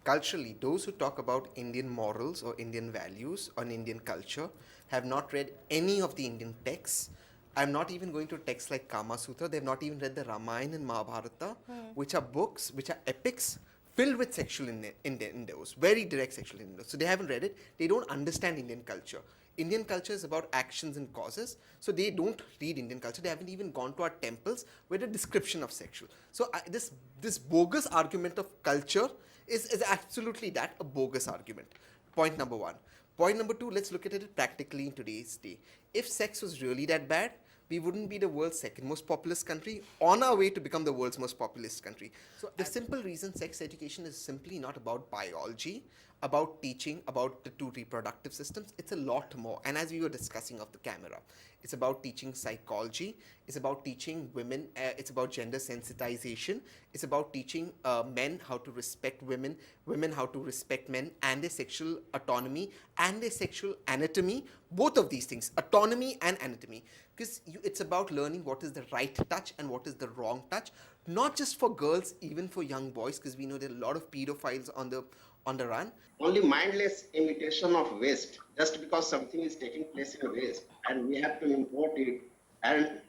culturally, those who talk about Indian morals or Indian values or Indian culture have not read any of the Indian texts. I'm not even going to texts like Kama Sutra. They've not even read the Ramayana and Mahabharata, which are books, which are epics filled with sexual innuendos, very direct sexual innuendos. So they haven't read it. They don't understand Indian culture. Indian culture is about actions and causes, so they don't read Indian culture. They haven't even gone to our temples with a description of sexual. So this bogus argument of culture is absolutely that, a bogus argument. Point number one. Point number two, let's look at it practically in today's day. If sex was really that bad, we wouldn't be the world's second most populous country, on our way to become the world's most populous country. So the simple reason sex education is simply not about biology, about teaching about the two reproductive systems. It's a lot more. And as we were discussing off the camera, it's about teaching psychology, it's about teaching women, it's about gender sensitization, it's about teaching men how to respect women, women how to respect men, and their sexual autonomy and their sexual anatomy, both of these things, autonomy and anatomy. Because it's about learning what is the right touch and what is the wrong touch, not just for girls, even for young boys, because we know there are a lot of pedophiles on the run. Only mindless imitation of waste, just because something is taking place in a waste and we have to import it and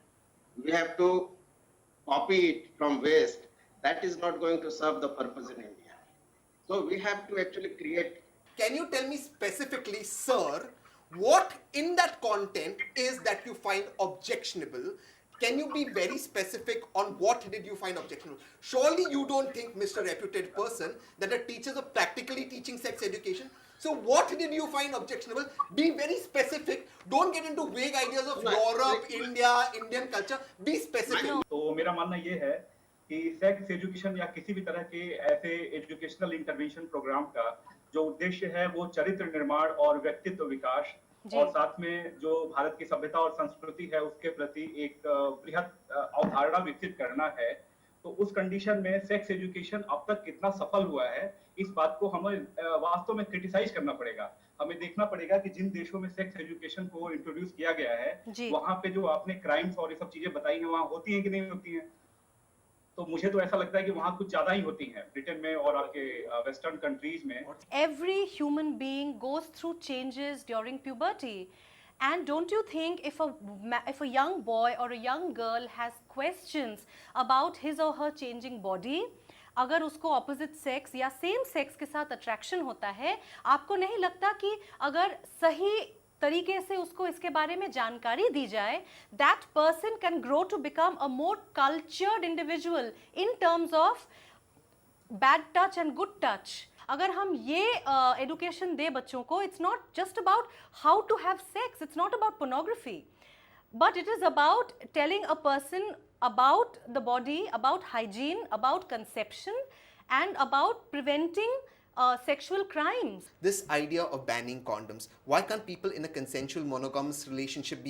we have to copy it from waste, that is not going to serve the purpose in India. So we have to actually create. Can you tell me specifically, sir, what in that content is that you find objectionable? Can you be very specific on what did you find objectionable? Surely you don't think, Mr. Reputed person, that the teachers are practically teaching sex education. So what did you find objectionable? Be very specific. Don't get into vague ideas of Europe, India, Indian culture. Be specific. तो मेरा मानना ये है कि sex education या किसी भी तरह के ऐसे एजुकेशनल इंटरवेंशन प्रोग्राम का जो उद्देश्य है वो चरित्र निर्माण और व्यक्तित्व विकास और साथ में जो भारत की सभ्यता और संस्कृति है उसके प्रति एक बृहद अवधारणा विकसित करना है। तो उस कंडीशन में सेक्स एजुकेशन अब तक कितना सफल हुआ है, इस बात को हमें वास्तव में क्रिटिसाइज करना पड़ेगा। हमें देखना पड़ेगा कि जिन देशों में सेक्स एजुकेशन को इंट्रोड्यूस किया गया है वहां पे जो आपने क्राइम्स और ये सब चीजें बताई हैं वहां होती हैं कि नहीं होती हैं। तो मुझे तो ऐसा लगता है कि वहां कुछ ज्यादा ही होती हैं ब्रिटेन में और आपके वेस्टर्न कंट्रीज में। Every human being goes through changes during puberty. And don't you think if a young boy or a young girl has questions about his or her changing body, अगर उसको opposite sex या same sex के साथ attraction होता है, आपको नहीं लगता कि अगर सही तरीके से उसको इसके बारे में जानकारी दी जाए, that person can grow to become a more cultured individual in terms of bad touch and good touch. अगर हम ये education दे बच्चों को, it's not just about how to have sex, it's not about pornography, but it is about telling a person about the body, about hygiene, about conception, and about preventing sexual crimes. This idea of banning condoms. Why can't people in a consensual monogamous relationship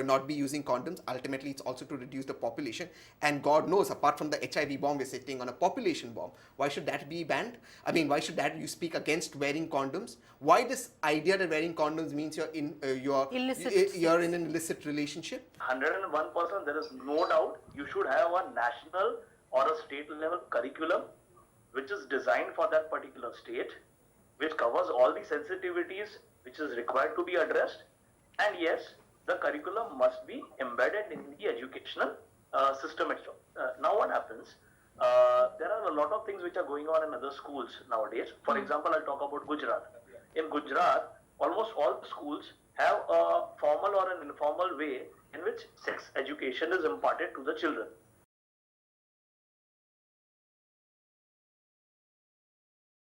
not be using condoms? Ultimately, it's also to reduce the population. And God knows, apart from the HIV bomb, we're sitting on a population bomb. Why should that be banned? I mean, why should that you speak against wearing condoms? Why this idea that wearing condoms means you're in an illicit relationship? 101%, there is no doubt. You should have a national or a state level curriculum which is designed for that particular state, which covers all the sensitivities which is required to be addressed. And yes, the curriculum must be embedded in the educational system itself. Now what happens, there are a lot of things which are going on in other schools nowadays. For example, I'll talk about Gujarat. In Gujarat, almost all schools have a formal or an informal way in which sex education is imparted to the children.